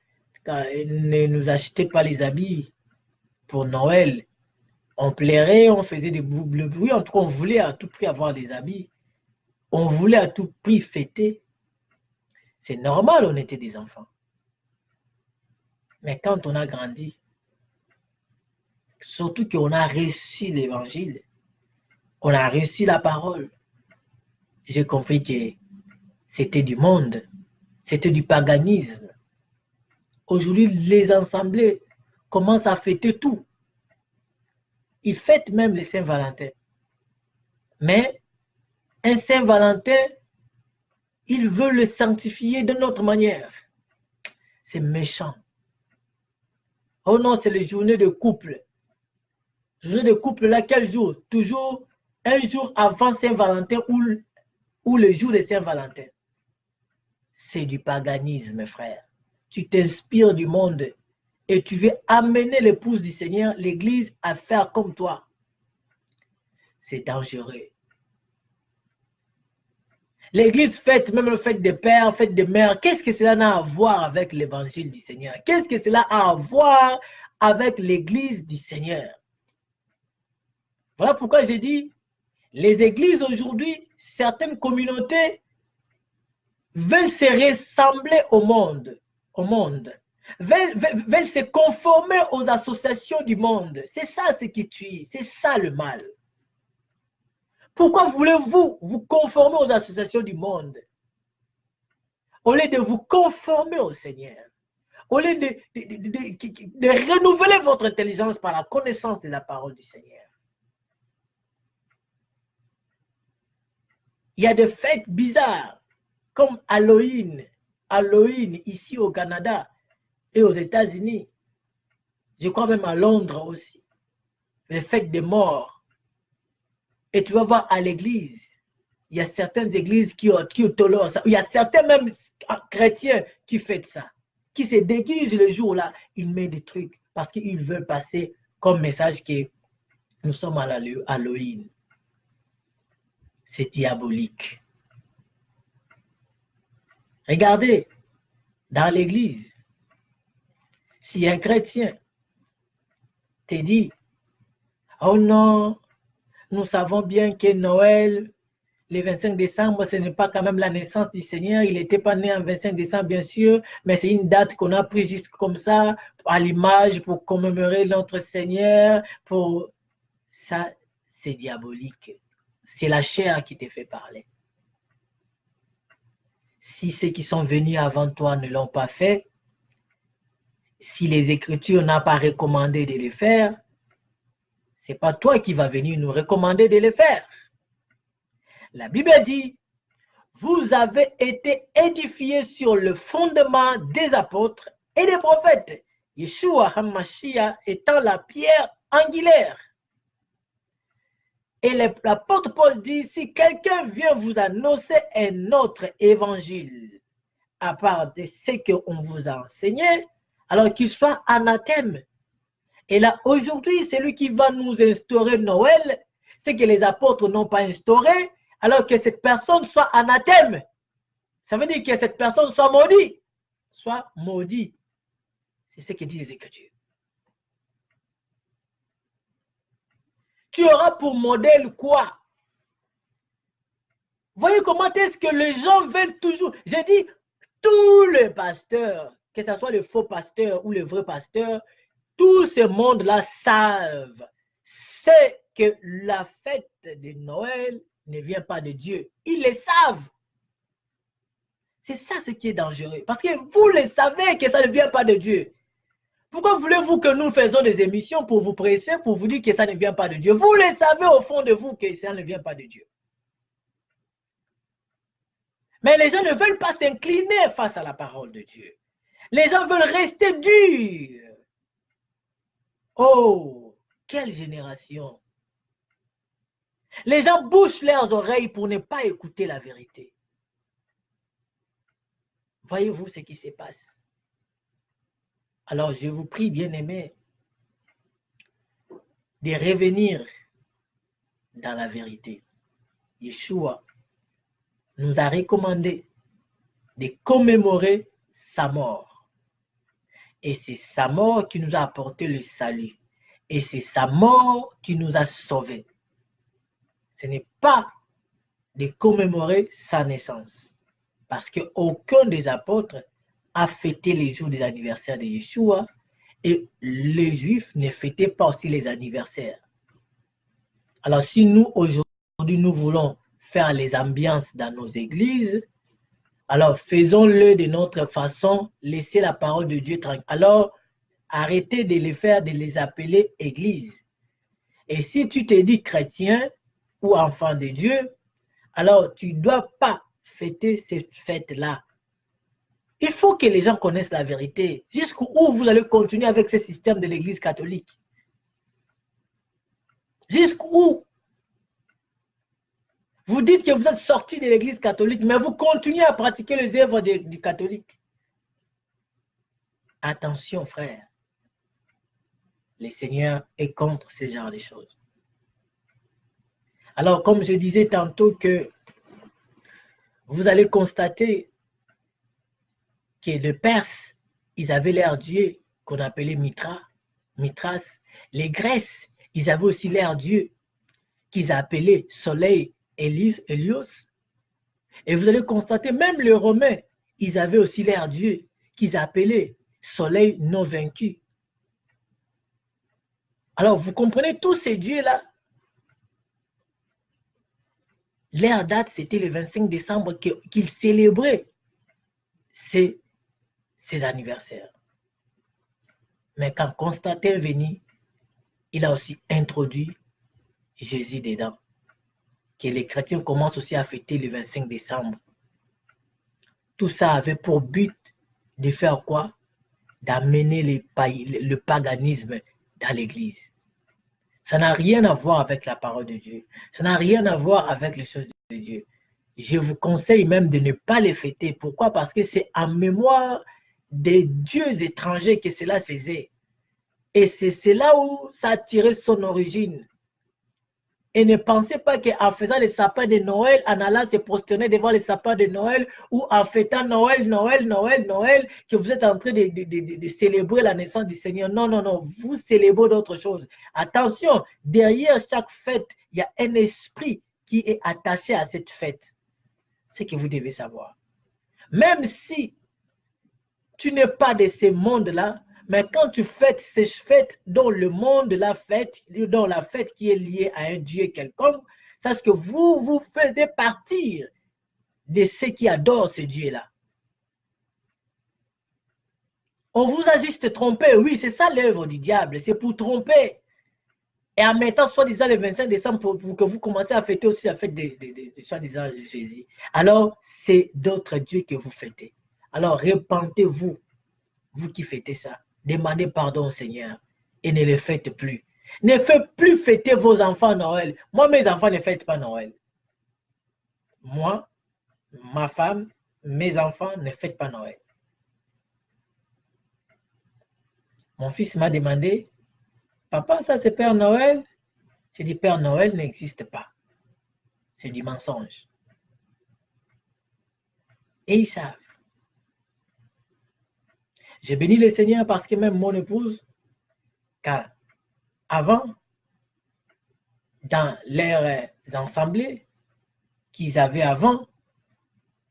[SPEAKER 1] ne nous achetaient pas les habits pour Noël, on plairait, on faisait des bruit. En tout cas, on voulait à tout prix avoir des habits. On voulait à tout prix fêter. C'est normal, on était des enfants. Mais quand on a grandi, Surtout qu'on a reçu l'évangile, on a reçu la parole. J'ai compris que c'était du monde, c'était du paganisme. Aujourd'hui, les assemblées commencent à fêter tout. Ils fêtent même le Saint-Valentin. Mais un Saint-Valentin, ils veulent le sanctifier d'une autre manière. C'est méchant. Oh non, c'est les journées de couple. Journée de couple, là, quel jour? Toujours un jour avant Saint-Valentin ou le jour de Saint-Valentin. C'est du paganisme, frère. Tu t'inspires du monde et tu veux amener l'épouse du Seigneur, l'Église, à faire comme toi. C'est dangereux. L'Église fête même le fait des pères, fête des mères. Qu'est-ce que cela a à voir avec l'évangile du Seigneur? Qu'est-ce que cela a à voir avec l'Église du Seigneur? Voilà pourquoi j'ai dit, les églises aujourd'hui, certaines communautés veulent se ressembler au monde, veulent se conformer aux associations du monde. C'est ça ce qui tue, c'est ça le mal. Pourquoi voulez-vous vous conformer aux associations du monde au lieu de vous conformer au Seigneur, au lieu de renouveler votre intelligence par la connaissance de la parole du Seigneur? Il y a des fêtes bizarres, comme Halloween ici au Canada et aux États-Unis. Je crois même à Londres aussi. Les fêtes des morts. Et tu vas voir à l'église, il y a certaines églises qui tolèrent ça. Il y a certains même chrétiens qui font ça, qui se déguisent le jour-là. Ils mettent des trucs parce qu'ils veulent passer comme message que nous sommes à Halloween. C'est diabolique. Regardez, dans l'église, si un chrétien te dit, oh non, nous savons bien que Noël, le 25 décembre, ce n'est pas quand même la naissance du Seigneur. Il n'était pas né en 25 décembre, bien sûr, mais c'est une date qu'on a prise juste comme ça, à l'image, pour commémorer notre Seigneur. Pour ça, c'est diabolique. C'est la chair qui te fait parler. Si ceux qui sont venus avant toi ne l'ont pas fait, si les Écritures n'ont pas recommandé de le faire, ce n'est pas toi qui vas venir nous recommander de le faire. La Bible dit, vous avez été édifiés sur le fondement des apôtres et des prophètes, Yeshua HaMashiach étant la pierre angulaire. Et l'apôtre Paul dit, si quelqu'un vient vous annoncer un autre évangile, à part de ce qu'on vous a enseigné, alors qu'il soit anathème. Et là, aujourd'hui, celui qui va nous instaurer Noël, c'est que les apôtres n'ont pas instauré, alors que cette personne soit anathème. Ça veut dire que cette personne soit maudite. Soit maudit. C'est ce que disent les Écritures. Tu auras pour modèle quoi? Voyez comment est-ce que les gens veulent toujours. J'ai dit, tous les pasteurs, que ce soit le faux pasteur ou le vrai pasteur, tout ce monde-là savent, c'est que la fête de Noël ne vient pas de Dieu. Ils le savent. C'est ça ce qui est dangereux. Parce que vous le savez que ça ne vient pas de Dieu. Pourquoi voulez-vous que nous faisons des émissions pour vous presser, pour vous dire que ça ne vient pas de Dieu? Vous le savez au fond de vous que ça ne vient pas de Dieu. Mais les gens ne veulent pas s'incliner face à la parole de Dieu. Les gens veulent rester durs. Oh, quelle génération! Les gens bouchent leurs oreilles pour ne pas écouter la vérité. Voyez-vous ce qui se passe? Alors, je vous prie, bien-aimés, de revenir dans la vérité. Yeshua nous a recommandé de commémorer sa mort. Et c'est sa mort qui nous a apporté le salut. Et c'est sa mort qui nous a sauvés. Ce n'est pas de commémorer sa naissance. Parce qu'aucun des apôtres a fêté les jours des anniversaires de Yeshua. Et les Juifs ne fêtaient pas aussi les anniversaires. Alors si nous, aujourd'hui, nous voulons faire les ambiances dans nos églises, alors faisons-le de notre façon, laissez la parole de Dieu tranquille. Alors arrêtez de les faire, de les appeler église. Et si tu te dis chrétien ou enfant de Dieu, alors tu ne dois pas fêter cette fête-là. Il faut que les gens connaissent la vérité. Jusqu'où vous allez continuer avec ce système de l'église catholique? Jusqu'où? Vous dites que vous êtes sorti de l'église catholique, mais vous continuez à pratiquer les œuvres du catholique. Attention, frère. Le Seigneur est contre ce genre de choses. Alors, comme je disais tantôt que vous allez constater que les Perses, ils avaient leur dieu qu'on appelait Mithras. Les Grecs, ils avaient aussi leur dieu qu'ils appelaient Soleil, Hélios. Et vous allez constater, même les Romains, ils avaient aussi leur dieu qu'ils appelaient Soleil non vaincu. Alors, vous comprenez, tous ces dieux-là, leur date, c'était le 25 décembre qu'ils célébraient ces anniversaires. Mais quand Constantin est venu, il a aussi introduit Jésus dedans. Que les chrétiens commencent aussi à fêter le 25 décembre. Tout ça avait pour but de faire quoi? D'amener le paganisme dans l'église. Ça n'a rien à voir avec la parole de Dieu. Ça n'a rien à voir avec les choses de Dieu. Je vous conseille même de ne pas les fêter. Pourquoi? Parce que c'est en mémoire des dieux étrangers que cela se faisait. Et c'est là où ça a tiré son origine. Et ne pensez pas qu'en faisant les sapins de Noël, en allant se prosterner devant les sapins de Noël, ou en fêtant Noël, que vous êtes en train de célébrer la naissance du Seigneur. Non, non, non, vous célébrez d'autres choses. Attention, derrière chaque fête, il y a un esprit qui est attaché à cette fête. C'est ce que vous devez savoir. Même si tu n'es pas de ce monde-là, mais quand tu fêtes ces fêtes dans le monde de la fête, dans la fête qui est liée à un Dieu quelconque, sache que vous faisiez partie de ceux qui adorent ce Dieu-là. On vous a juste trompé, oui, c'est ça l'œuvre du diable, c'est pour tromper. Et en mettant soi-disant le 25 décembre pour que vous commencez à fêter aussi la fête de soi-disant Jésus. Alors, c'est d'autres dieux que vous fêtez. Alors, repentez-vous, vous qui fêtez ça. Demandez pardon au Seigneur et ne le faites plus. Ne faites plus fêter vos enfants Noël. Moi, mes enfants ne fêtent pas Noël. Moi, ma femme, mes enfants ne fêtent pas Noël. Mon fils m'a demandé, papa, ça c'est Père Noël? J'ai dit, Père Noël n'existe pas. C'est du mensonge. Et ils savent. J'ai béni le Seigneur parce que même mon épouse, car avant, dans leurs assemblées qu'ils avaient avant,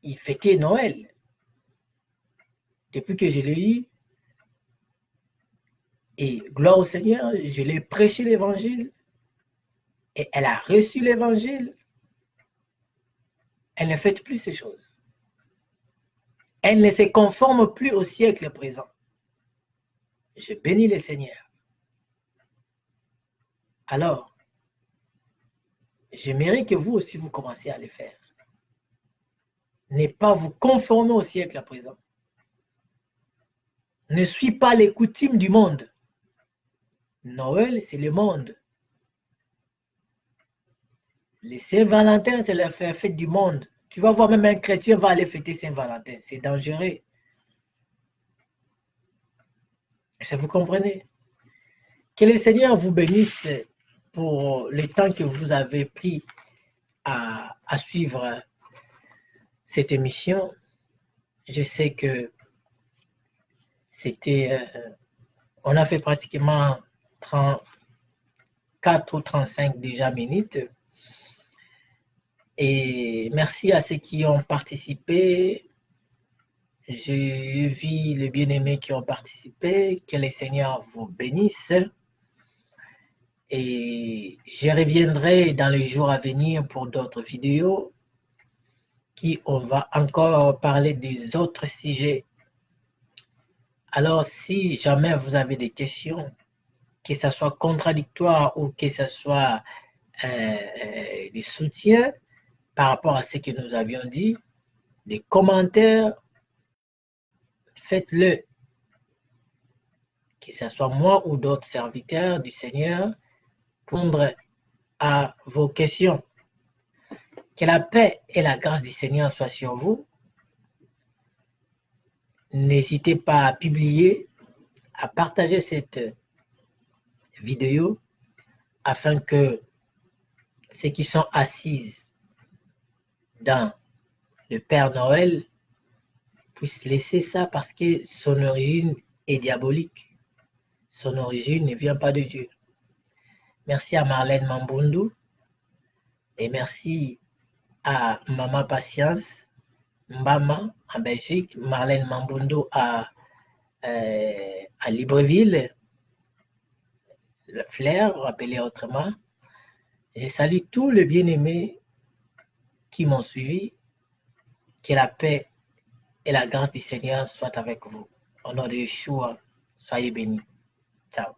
[SPEAKER 1] ils fêtaient Noël. Depuis que je l'ai eu, et gloire au Seigneur, je l'ai prêché l'évangile, et elle a reçu l'évangile. Elle ne fait plus ces choses. Elle ne se conforme plus au siècle présent. Je bénis le Seigneur. Alors, j'aimerais que vous aussi, vous commenciez à le faire. Ne pas vous conformer au siècle présent. Ne suis pas les coutumes du monde. Noël, c'est le monde. Les Saint-Valentin, c'est la fête du monde. Tu vas voir, même un chrétien va aller fêter Saint-Valentin. C'est dangereux. Est-ce que vous comprenez? Que le Seigneur vous bénisse pour le temps que vous avez pris à suivre cette émission. Je sais que c'était... on a fait pratiquement 34 ou 35 déjà minutes. Et merci à ceux qui ont participé. J'ai vu les bien-aimés qui ont participé. Que le Seigneur vous bénisse. Et je reviendrai dans les jours à venir pour d'autres vidéos qui on va encore parler des autres sujets. Alors, si jamais vous avez des questions, que ce soit contradictoire ou que ce soit des soutiens par rapport à ce que nous avions dit, des commentaires, faites-le. Que ce soit moi ou d'autres serviteurs du Seigneur, répondre à vos questions. Que la paix et la grâce du Seigneur soient sur vous. N'hésitez pas à publier, à partager cette vidéo afin que ceux qui sont assis dans le Père Noël puissent laisser ça parce que son origine est diabolique. Son origine ne vient pas de Dieu. Merci à Marlène Mambundu et merci à Maman Patience Mbama en Belgique, Marlène Mambundu à Libreville, le Flair, rappelé autrement. Je salue tous les bien-aimés qui m'ont suivi. Que la paix et la grâce du Seigneur soient avec vous. Au nom de Yeshua, soyez bénis. Ciao.